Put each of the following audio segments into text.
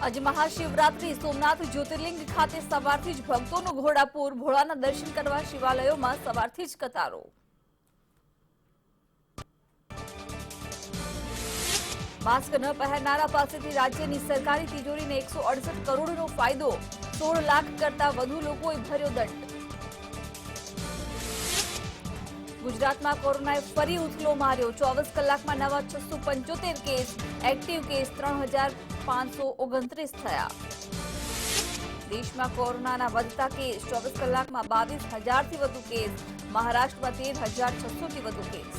આજે મહાશિવરાત્રી સોમનાથ જ્યોતિર્લિંગ ખાતે સવારથી જ ભક્તોનો ઘોડાપૂર ભોળાના દર્શન કરવા શિવાલયોમાં સવારથી જ કતારો। માસ્ક ન પહેરનારા પાસેથી રાજ્યની સરકારી તિજોરીને 168 કરોડનો ફાયદો, 16 લાખ કરતા વધુ લોકોએ ભર્યો દંડ। ગુજરાતમાં કોરોનાએ ફરી ઉથલો માર્યો, 24 કલાકમાં નવા 675 કેસ, એક્ટિવ કેસ 3529 થયા। દેશમાં કોરોનાના વધતા કેસ, 24 કલાકમાં 22,000થી વધુ કેસ, મહારાષ્ટ્રમાં 13,600થી વધુ કેસ।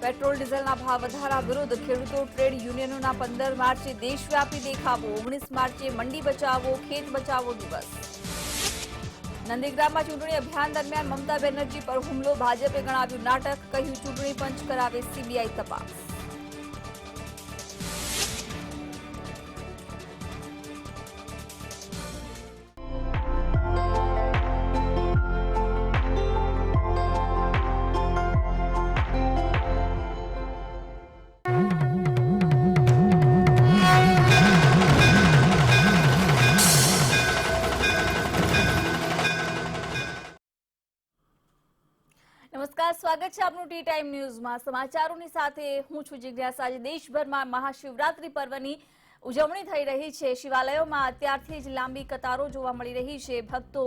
પેટ્રોલ ડીઝલના ભાવ વધારા વિરુદ્ધ ખેડૂતો ટ્રેડ યુનિયનોના 15 માર્ચે દેશવ્યાપી દેખાવો, 19 માર્ચે મંડી બચાવો, ખેત બચાવો દિવસ। નંદીગ્રામમાં ચૂંટણી અભિયાન દરમિયાન મમતા બેનર્જી પર હુમલો, ભાજપે ગણાવ્યું નાટક, કહ્યું ચૂંટણી પંચ કરાવે સીબીઆઈ તપાસ। નમસ્કાર, સ્વાગત છે આપનું ટી ટાઈમ ન્યૂઝમાં। સમાચારોની સાથે હું છું જિજ્ઞાસા। આજે દેશભરમાં મહાશિવરાત્રી પર્વની ઉજવણી થઈ રહી છે। શિવાલયોમાં અત્યારથી જ લાંબી કતારો જોવા મળી રહી છે। ભક્તો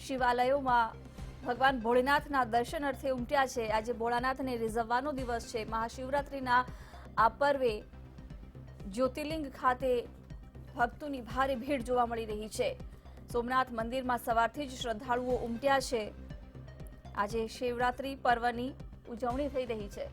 શિવાલયોમાં ભગવાન ભોળેનાથના દર્શન અર્થે ઉમટ્યા છે। આજે ભોળાનાથને રીઝવવાનો દિવસ છે। મહાશિવરાત્રીના આ પર્વે જ્યોતિર્લિંગ ખાતે ભક્તોની ભારે ભીડ જોવા મળી રહી છે। સોમનાથ મંદિરમાં સવારથી જ શ્રદ્ધાળુઓ ઉમટ્યા છે। આજે શિવરાત્રી પર્વની ઉજવણી થઈ રહી છે।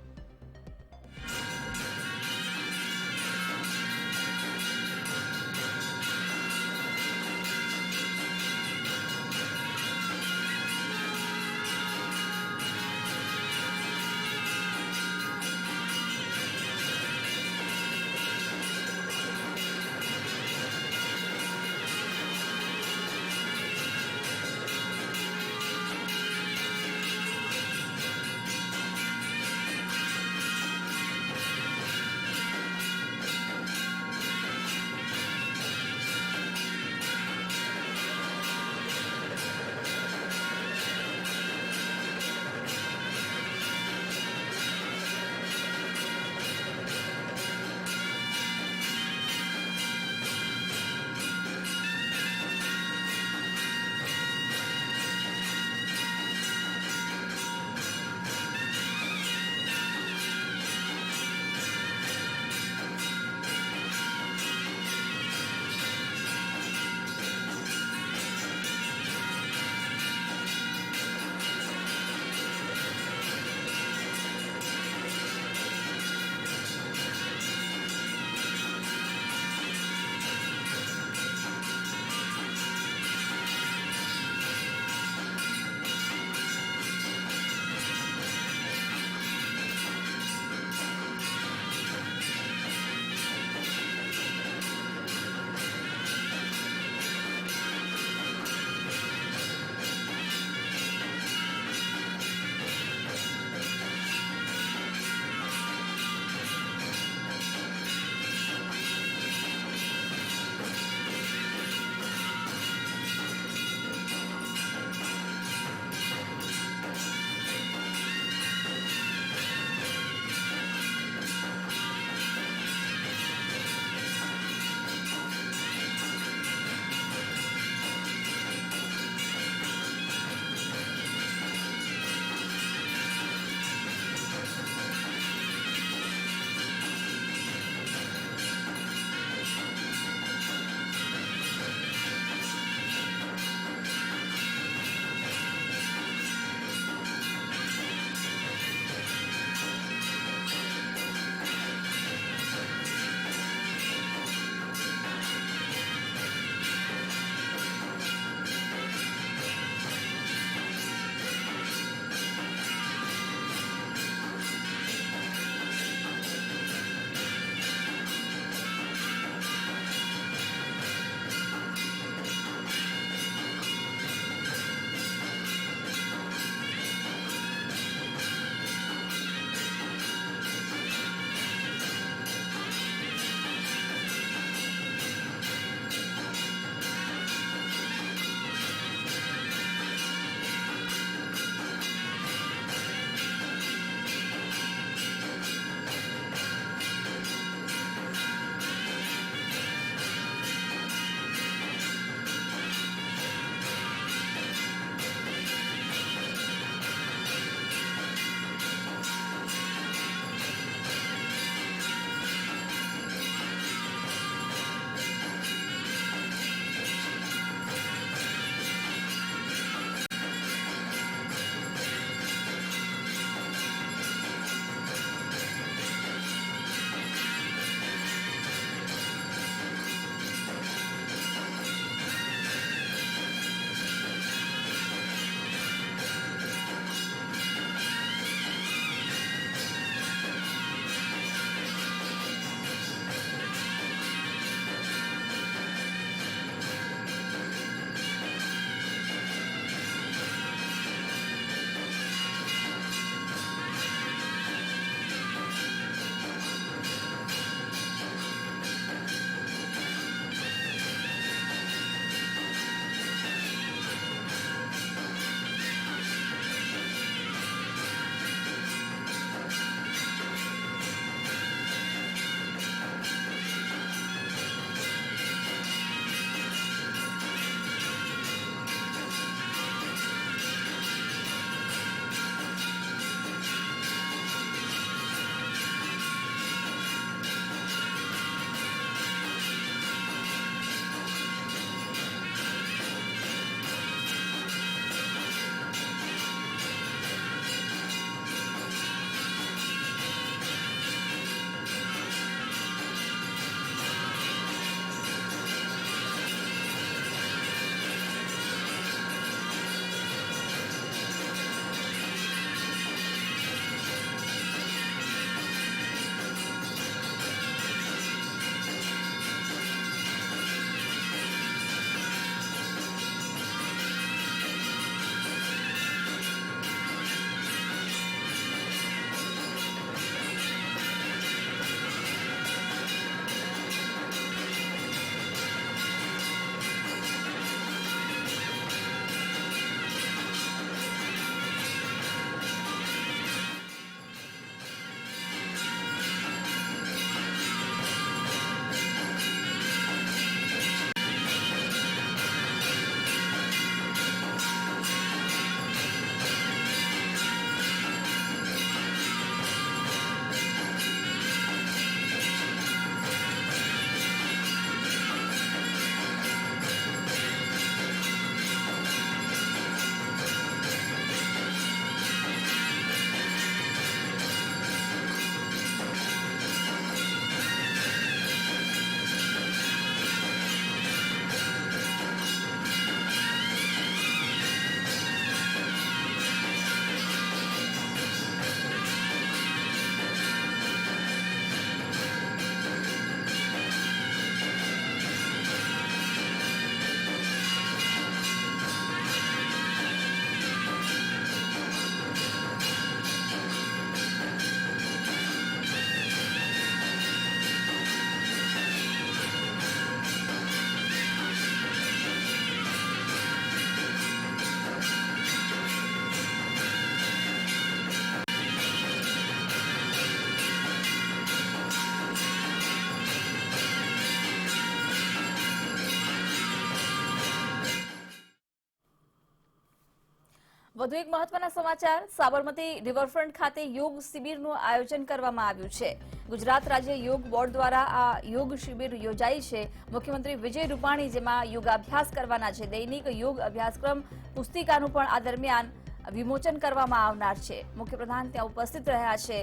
વધુ એક મહત્વના સમાચાર, સાબરમતી રિવરફ્રન્ટ ખાતે યોગ શિબિરનું આયોજન કરવામાં આવ્યું છે। ગુજરાત રાજ્ય યોગ બોર્ડ દ્વારા આ યોગ શિબિર યોજાઈ છે। મુખ્યમંત્રી વિજય રૂપાણી જેમાં યોગાભ્યાસ કરવાના છે। દૈનિક યોગ અભ્યાસક્રમ પુસ્તિકાનું પણ આ દરમિયાન વિમોચન કરવામાં આવનાર છે। મુખ્યપ્રધાન ત્યાં ઉપસ્થિત રહ્યા છે।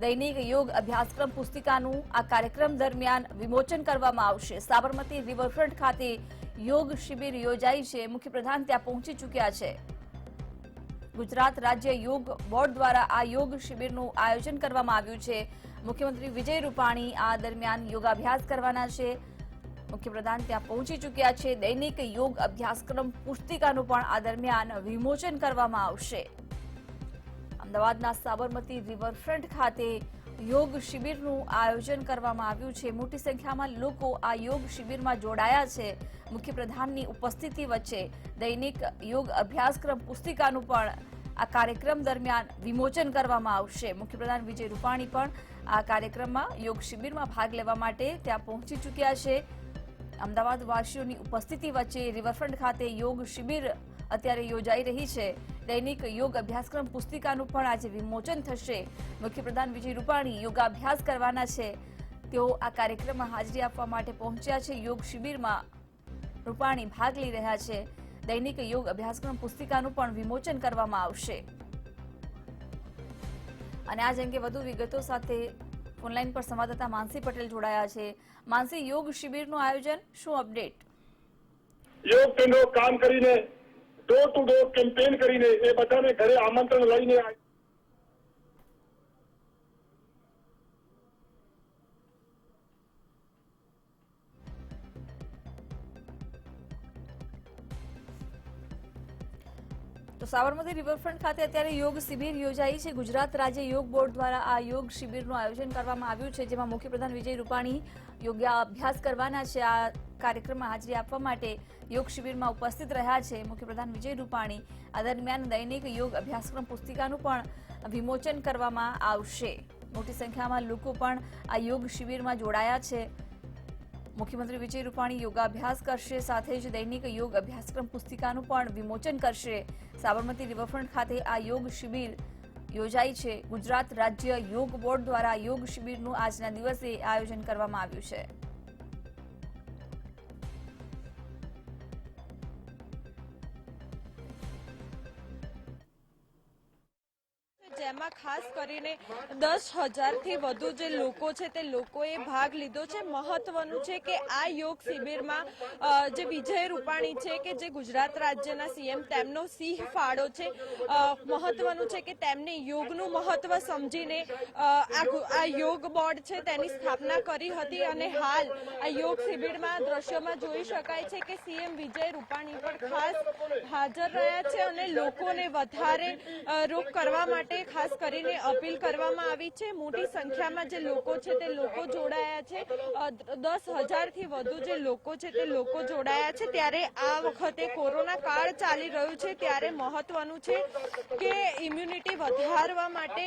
દૈનિક યોગ અભ્યાસક્રમ પુસ્તિકાનું આ કાર્યક્રમ દરમિયાન વિમોચન કરવામાં આવશે। સાબરમતી રિવરફ્રન્ટ ખાતે યોગ શિબિર યોજાઈ છે। મુખ્યપ્રધાન ત્યાં પહોંચી ચૂક્યા છે। ગુજરાત રાજ્ય યોગ બોર્ડ દ્વારા આ યોગ શિબિરનું આયોજન કરવામાં આવ્યું છે। મુખ્યમંત્રી વિજય રૂપાણી આ દરમિયાન યોગાભ્યાસ કરવાના છે। મુખ્યપ્રધાન ત્યાં પહોંચી ચૂક્યા છે। દૈનિક યોગ અભ્યાસક્રમ પુસ્તિકાનું પણ આ દરમિયાન વિમોચન કરવામાં આવશે। અમદાવાદના સાબરમતી રિવરફ્રન્ટ ખાતે યોગ શિબિરનું આયોજન કરવામાં આવ્યું છે। મોટી સંખ્યામાં લોકો આ યોગ શિબિરમાં જોડાયા છે। મુખ્યપ્રધાનની ઉપસ્થિતિ વચ્ચે દૈનિક યોગ અભ્યાસક્રમ પુસ્તિકાનું પણ આ કાર્યક્રમ દરમિયાન વિમોચન કરવામાં આવશે। મુખ્યપ્રધાન વિજય રૂપાણી પણ આ કાર્યક્રમમાં યોગ શિબિરમાં ભાગ લેવા માટે ત્યાં પહોંચી ચૂક્યા છે। અમદાવાદ વાસીઓની ઉપસ્થિતિ વચ્ચે રિવરફ્રન્ટ ખાતે યોગ શિબિર અત્યારે યોજાઈ રહી છે। દૈનિક યોગ અભ્યાસક્રમ પુસ્તિકાનું પણ આજે વિમોચન થશે। મુખ્યપ્રધાન વિજય રૂપાણી યોગાભ્યાસ કરવાના છે। તેઓ આ કાર્યક્રમમાં હાજરી આપવા માટે પહોંચ્યા છે। યોગ શિબિરમાં રૂપાણી ભાગ લઈ રહ્યા છે। દૈનિક યોગ અભ્યાસક્રમ પુસ્તિકાનું પણ વિમોચન કરવામાં આવશે। અને આજ અંગે વધુ વિગતો સાથે ઓનલાઈન પર સંવાદદાતા માનસી પટેલ જોડાયા છે। માનસી, યોગ શિબિરનું આયોજન, શું અપડેટ? યોગ કેન્દ્રો કામ કરીને ડોર ટુ ડોર કેમ્પેન કરીને એ બધાને ઘરે આમંત્રણ લઈને તો સાબરમતી રિવરફ્રન્ટ ખાતે અત્યારે યોગ શિબિર યોજાઈ છે। ગુજરાત રાજ્ય યોગ બોર્ડ દ્વારા આ યોગ શિબિરનું આયોજન કરવામાં આવ્યું છે, જેમાં મુખ્યપ્રધાન વિજય રૂપાણી યોગાભ્યાસ કરવાના છે। આ કાર્યક્રમમાં હાજરી આપવા માટે યોગ શિબિરમાં ઉપસ્થિત રહ્યા છે મુખ્યપ્રધાન વિજય રૂપાણી। આ દરમિયાન દૈનિક યોગ અભ્યાસક્રમ પુસ્તિકાનું પણ વિમોચન કરવામાં આવશે। મોટી સંખ્યામાં લોકો પણ આ યોગ શિબિરમાં જોડાયા છે। મુખ્યમંત્રી વિજય રૂપાણી યોગાભ્યાસ કરશે, સાથે જ દૈનિક યોગ અભ્યાસક્રમ પુસ્તિકાનું પણ વિમોચન કરશે। સાબરમતી રિવરફ્રન્ટ ખાતે આ યોગ શિબિર યોજાઈ છે। ગુજરાત રાજ્ય યોગ બોર્ડ દ્વારા યોગ શિબિરનું આજના દિવસે આયોજન કરવામાં આવ્યું છે। જેમાં ખાસ કરીને 10,000 થી વધુ જે લોકો છે તે લોકોએ ભાગ લીધો છે। મહત્વનું છે કે આ યોગ શિબિરમાં જે વિજય રૂપાણી છે કે જે ગુજરાત રાજ્યના સીએમ, તેમનો સિંહ ફાળો છે। મહત્વનું છે કે તેમને યોગનું મહત્વ સમજીને આ યોગ બોર્ડ છે તેની સ્થાપના કરી હતી અને હાલ આ યોગ શિબિરમાં દ્રશ્યોમાં જોઈ શકાય છે કે સીએમ વિજય રૂપાણી પણ ખાસ હાજર રહ્યા છે અને લોકોને વધારે રોગ કરવા માટે ખાસ કરીને અપીલ કરવામાં આવી છે। મોટી સંખ્યામાં જે લોકો છે તે લોકો જોડાયા છે। 10,000 થી વધુ જે લોકો છે તે લોકો જોડાયા છે। ત્યારે આ વખતે કોરોના કાળ ચાલી રહ્યું છે, ત્યારે મહત્વનું છે કે ઇમ્યુનિટી વધારવા માટે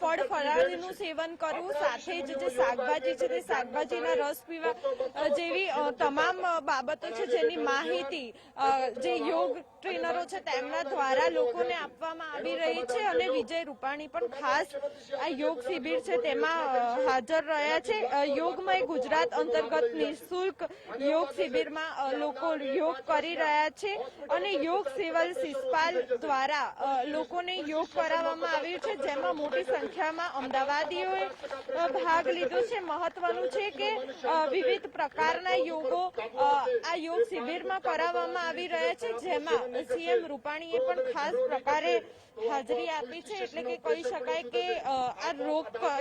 ફળ ફળાદીનું સેવન કરવું, સાથે જ જે શાકભાજી છે તે શાકભાજીના રસ પીવા જેવી તમામ બાબતો છે જેની માહિતી જે યોગ ટ્રેનરો છે તેમના દ્વારા લોકોને આપવામાં આવી રહી છે। અને વિજય રૂપાણી પણ ખાસ આ યોગ શિબિર છે તેમાં હાજર રહ્યા છે। યોગમય ગુજરાત અંતર્ગત નિઃશુલ્ક યોગ શિબિરમાં લોકો યોગ કરી રહ્યા છે અને યોગ સિવિલ શિષપાલ દ્વારા લોકોને યોગ કરાવવામાં આવ્યું છે, જેમાં મોટી સંખ્યામાં અમદાવાદીઓએ ભાગ લીધો છે। મહત્વનું છે કે વિવિધ પ્રકારના યોગો આ યોગ શિબિરમાં કરાવવામાં આવી રહ્યા છે, જેમાં સીએમ રૂપાણીએ પણ ખાસ પ્રકારે હાજરી આપી છે। એટલે કે કહી શકાય કે આ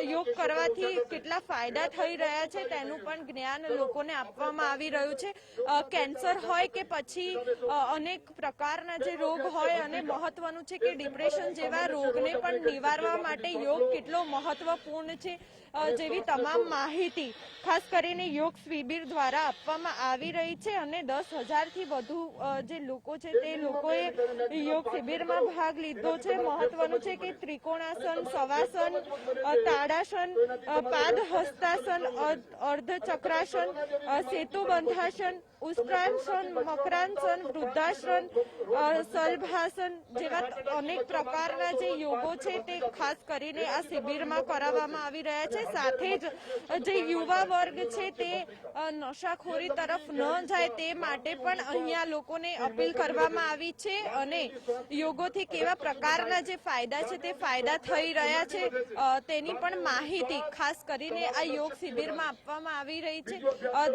યોગ કરવાથી કેટલા ફાયદા થઈ રહ્યા છે તેનું પણ જ્ઞાન લોકોને આપવામાં આવી રહ્યું છે। કેન્સર હોય કે પછી અનેક પ્રકારના જે રોગ હોય, અને મહત્વનું છે કે ડિપ્રેશન જેવા રોગને પણ નિવારવા માટે યોગ કેટલો મહત્વપૂર્ણ છે જેવી તમામ માહિતી ખાસ કરીને યોગ શિબિર દ્વારા આપવામાં આવી રહી છે। અને 10,000 થી વધુ જે લોકો છે તે લોકોએ યોગ શિબિરમાં ભાગ લીધો છે। છે મહત્વનું છે કે ત્રિકોણાસન, શવાસન, તાડાસન, પાદ હસ્તાસન, અર્ધચક્રાસન, સેતુબંધાસન, ઉષ્ટ્રાસન, મકરાસન, વૃદ્ધાસન, સલભાસન જેવા અનેક પ્રકારના જે યોગો છે તે ખાસ કરીને આ શિબિરમાં કરાવવામાં આવી રહ્યા છે। સાથે જ જે યુવા વર્ગ છે તે નશાખોરી તરફ ન જાય તે માટે પણ અહીંયા લોકોને અપીલ કરવામાં આવી છે અને યોગોથી કેવા પ્રકારના જે ફાયદા છે તે ફાયદા થઈ રહ્યા છે તેની પણ માહિતી ખાસ કરીને આ યોગ શિબિરમાં આપવામાં આવી રહી છે।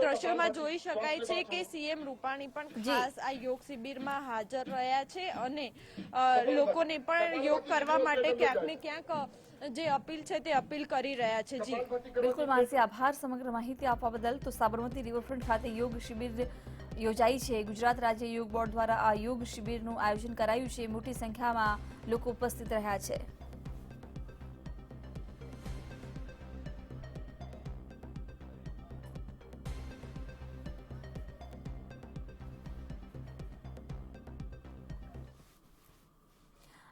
દ્રશ્યોમાં જોઈ શકાય છે કે સીએમ રૂપાણી પણ ખાસ આ યોગ શિબિરમાં હાજર રહ્યા છે અને લોકોને પણ યોગ કરવા માટે ક્યાંક ને ક્યાંક જે અપીલ છે તે અપીલ કરી રહ્યા છે। જી બિલકુલ માનસી, આભાર સમગ્ર માહિતી આપવા બદલ। તો સાબરમતી રિવરફ્રન્ટ ખાતે યોગ શિબિર યોજાઈ છે। ગુજરાત રાજ્ય યોગ બોર્ડ દ્વારા આ યોગ શિબિરનું આયોજન કરાયું છે। મોટી સંખ્યામાં લોકો ઉપસ્થિત રહ્યા છે।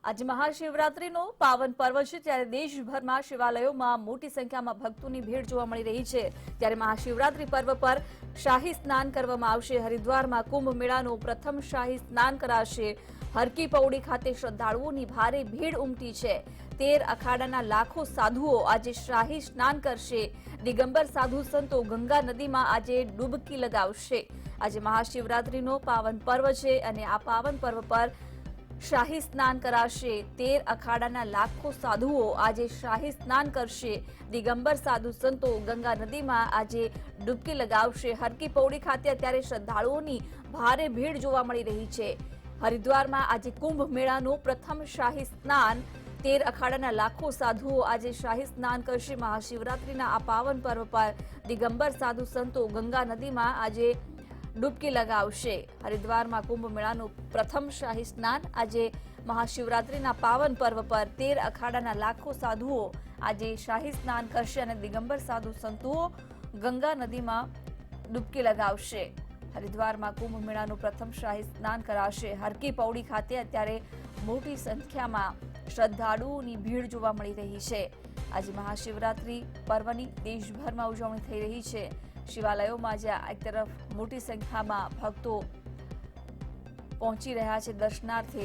આજે મહાશિવરાત્રીનો પાવન પર્વ છે, ત્યારે દેશભરમાં શિવાલયોમાં મોટી સંખ્યામાં ભક્તોની ભીડ જોવા મળી રહી છે। ત્યારે મહાશિવરાત્રી પર્વ પર શાહી સ્નાન કરવામાં આવશે। હરિદ્વારમાં કુંભ મેળાનું પ્રથમ શાહી સ્નાન કરાશે। હરકી પૌડી ખાતે શ્રદ્ધાળુઓની ભારે ભીડ ઉમટી છે। 13 અખાડાના લાખો સાધુઓ આજે શાહી સ્નાન કરશે। દિગંબર સાધુ સંતો ગંગા નદીમાં આજે ડૂબકી લગાવશે। આજે મહાશિવરાત્રીનો પાવન પર્વ છે અને આ પાવન પર્વ પર શાહી સ્નાન કરાશે। 13 અખાડાના લાખો સાધુઓ આજે શાહી સ્નાન કરશે। દિગંબર સાધુ સંતો ગંગા નદીમાં આજે ડૂબકી લગાવશે। હરકી પૌડી ખાતે અત્યારે શ્રદ્ધાળુઓની ભારે ભીડ જોવા મળી રહી છે। હરિદ્વારમાં આજે કુંભ મેળાનું પ્રથમ શાહી સ્નાન। 13 અખાડાના લાખો સાધુઓ આજે શાહી સ્નાન કરશે। મહાશિવરાત્રીના આ પાવન પર્વ પર દિગંબર સાધુ સંતો ગંગા નદીમાં આજે ડૂબકી લગાવશે। હરિદ્વારમાં કુંભ મેળાનું પ્રથમ શાહી સ્નાન। આજે મહાશિવરાત્રીના પાવન પર્વ પર 13 અખાડાના લાખો સાધુઓ આજે શાહી સ્નાન કરશે અને દિગંબર સાધુ સંતો ગંગા નદીમાં ડૂબકી લગાવશે। હરિદ્વારમાં કુંભ મેળાનું પ્રથમ શાહી સ્નાન કરાશે। હરકી પૌડી ખાતે અત્યારે મોટી સંખ્યામાં શ્રદ્ધાળુઓની ભીડ જોવા મળી રહી છે। આજે મહાશિવરાત્રી પર્વની દેશભરમાં ઉજવણી થઈ રહી છે। શિવાલયોમાં જ્યાં એક તરફ મોટી સંખ્યામાં ભક્તો પહોંચી રહ્યા છે દર્શનાર્થે,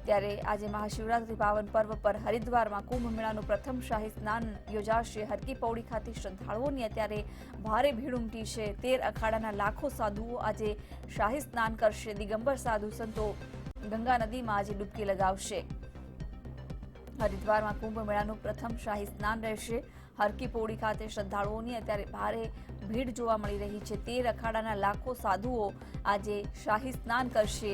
ત્યારે આજે મહાશિવરાત્રી પાવન પર્વ પર હરિદ્વારમાં કુંભ મેળાનું પ્રથમ શાહી સ્નાન યોજાશે। હરકી પૌડી ખાતે શ્રદ્ધાળુઓની અત્યારે ભારે ભીડ ઉમટી છે। 13 અખાડાના લાખો સાધુઓ આજે શાહી સ્નાન કરશે। દિગંબર સાધુ સંતો ગંગા નદીમાં આજે ડૂબકી લગાવશે। હરિદ્વારમાં કુંભ મેળાનું પ્રથમ શાહી સ્નાન રહેશે। હરકી પૌડી ખાતે શ્રદ્ધાળુઓની અત્યારે ભારે ભીડ જોવા મળી રહી છે। 13 અખાડાના લાખો સાધુઓ આજે શાહી સ્નાન કરશે।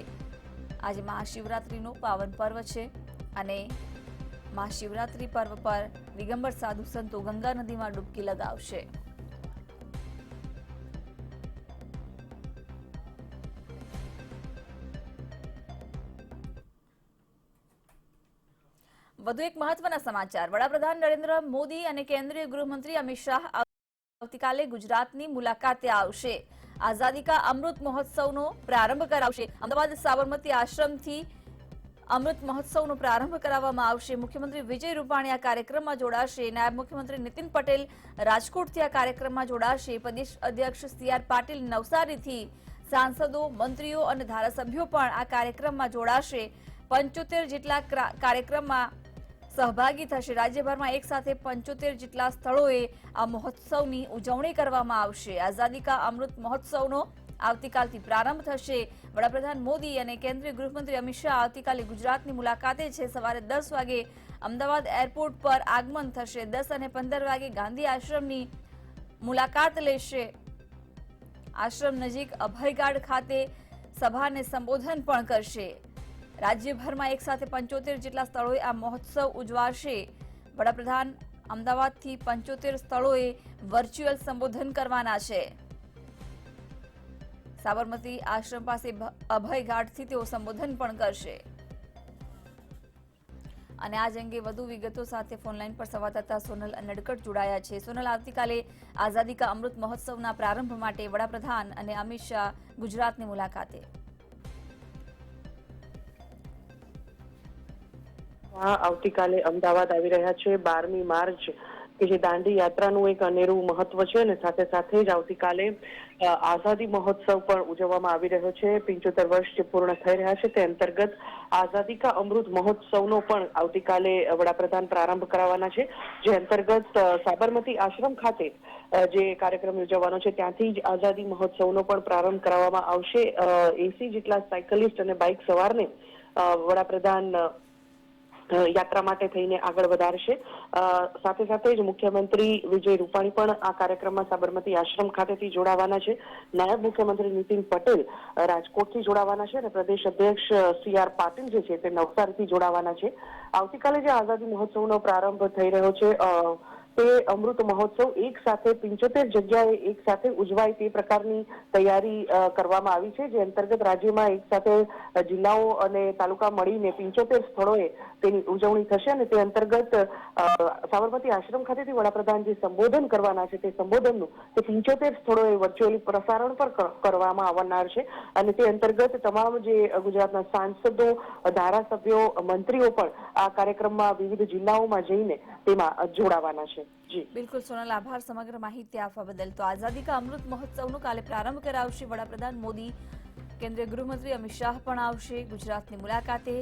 આજે મહાશિવરાત્રીનો પાવન પર્વ છે અને મહાશિવરાત્રી પર્વ પર દિગંબર સાધુ સંતો ગંગા નદીમાં ડૂબકી લગાવશે। વધુ એક મહત્વના સમાચાર। વડાપ્રધાન નરેન્દ્ર મોદી અને કેન્દ્રીય ગૃહમંત્રી અમિત શાહ આવતીકાલે ગુજરાતની મુલાકાતે આવશે। આઝાદી કા અમૃત મહોત્સવનો પ્રારંભ કરાવશે। અમદાવાદ સાબરમતી આશ્રમથી અમૃત મહોત્સવનો પ્રારંભ કરાવવામાં આવશે। મુખ્યમંત્રી વિજય રૂપાણી આ કાર્યક્રમમાં જોડાશે। નાયબ મુખ્યમંત્રી નીતિન પટેલ રાજકોટથી આ કાર્યક્રમમાં જોડાશે। પ્રદેશ અધ્યક્ષ CR પાટીલ નવસારીથી, સાંસદો, મંત્રીઓ અને ધારાસભ્યો પણ આ કાર્યક્રમમાં જોડાશે। 75 જેટલા કાર્યક્રમમાં સહભાગી થશે। રાજ્યભરમાં એક સાથે 75 જેટલા સ્થળોએ આ મહોત્સવની ઉજવણી કરવામાં આવશે। આઝાદી કા અમૃત મહોત્સવનો આવતીકાલથી પ્રારંભ થશે। વડાપ્રધાન મોદી અને કેન્દ્રીય ગૃહમંત્રી અમિત શાહ આવતીકાલે ગુજરાતની મુલાકાતે છે। સવારે 10 વાગે અમદાવાદ એરપોર્ટ પર આગમન થશે। 10 અને 15 વાગે ગાંધી આશ્રમની મુલાકાત લેશે। આશ્રમ નજીક અભયગાઢ ખાતે સભાને સંબોધન પણ કરશે। રાજ્યભરમાં એક સાથે 75 જેટલા સ્થળોએ આ મહોત્સવ ઉજવાશે। વડાપ્રધાન અમદાવાદથી 75 સ્થળોએ વર્ચ્યુઅલ સંબોધન કરવાના છે। સાબરમતી આશ્રમ પાસે અભયઘાટથી તેઓ સંબોધન પણ કરશે। અને આજ અંગે વધુ વિગતો સાથે ફોનલાઈન પર સંવાદદાતા સોનલ નડકટ જોડાયા છે। સોનલ, આવતીકાલે આઝાદી કા અમૃત મહોત્સવના પ્રારંભ માટે વડાપ્રધાન અને અમિત શાહ ગુજરાતની મુલાકાતે। આવતીકાલે અમદાવાદ આવી રહ્યા છે 12મી માર્ચ કે જે દાંડી યાત્રાનું એક અનેરું મહત્વ છે અને સાથે સાથે જ આવતીકાલે આઝાદી મહોત્સવ પણ ઉજવવામાં આવી રહ્યો છે 75 વર્ષ જે પૂર્ણ થઈ રહ્યા છે તે અંતર્ગત આઝાદી કા અમૃત મહોત્સવનો પણ આવતીકાલે વડાપ્રધાન પ્રારંભ કરાવવાના છે જે અંતર્ગત સાબરમતી આશ્રમ ખાતે જે કાર્યક્રમ યોજવાનો છે ત્યાંથી જ આઝાદી મહોત્સવનો પણ પ્રારંભ કરાવવામાં આવશે 80 જેટલા સાયકલિસ્ટ અને બાઇક સવારને વડાપ્રધાન યાત્રા માટે થઈને આગળ વધારશે સાથે સાથે જ મુખ્યમંત્રી વિજય રૂપાણી પણ આ કાર્યક્રમમાં સાબરમતી આશ્રમ ખાતેથી જોડાવાના છે નાયબ મુખ્યમંત્રી નીતિન પટેલ રાજકોટથી જોડાવાના છે અને પ્રદેશ અધ્યક્ષ CR પાટીલ જે છે તે નવસારીથી જોડાવાના છે આવતીકાલે જે આઝાદી મહોત્સવનો પ્રારંભ થઈ રહ્યો છે તે અમૃત મહોત્સવ એક સાથે 75 જગ્યાએ એક સાથે ઉજવાય તે પ્રકારની તૈયારી કરવામાં આવી છે જે અંતર્ગત રાજ્યમાં એક સાથે જિલ્લાઓ અને તાલુકા મળીને 75 સ્થળોએ તેની ઉજવણી થશે અને તે અંતર્ગત સાબરમતી આશ્રમ ખાતેથી વડાપ્રધાન જે સંબોધન કરવાના છે તે સંબોધનનું તે 75 સ્થળોએ વર્ચ્યુઅલી પ્રસારણ પણ કરવામાં આવનાર છે અને તે અંતર્ગત તમામ જે ગુજરાતના સાંસદો ધારાસભ્યો મંત્રીઓ પણ આ કાર્યક્રમમાં વિવિધ જિલ્લાઓમાં જઈને તેમાં જોડાવાના છે બિલકુલ સોનલ, આભાર સમગ્ર માહિતી આપવા બદલ. તો આઝાદી કા અમૃત મહોત્સવનો કાલે પ્રારંભ કરાવશે વડાપ્રધાન મોદી. કેન્દ્રીય ગૃહમંત્રી અમિત શાહ પણ આવશે ગુજરાતની મુલાકાતે.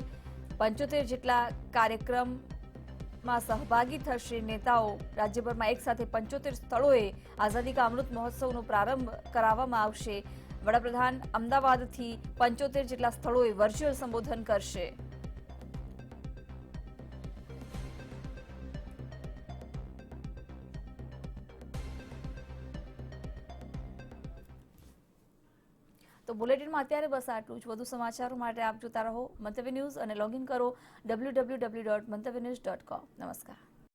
75 જેટલા કાર્યક્રમમાં સહભાગી થશે નેતાઓ. રાજ્યભરમાં એક સાથે 75 સ્થળોએ આઝાદી કા અમૃત મહોત્સવનો પ્રારંભ કરાવવામાં આવશે. વડાપ્રધાન અમદાવાદથી 75 જેટલા સ્થળોએ વર્ચ્યુઅલ સંબોધન કરશે. તો બુલેટિનમાં અત્યારે બસ આટલું જ. વધુ સમાચારો માટે આપ જોતા રહો મંતવ્ય ન્યૂઝ અને લોગિન કરો www.mantavynews.com. નમસ્કાર.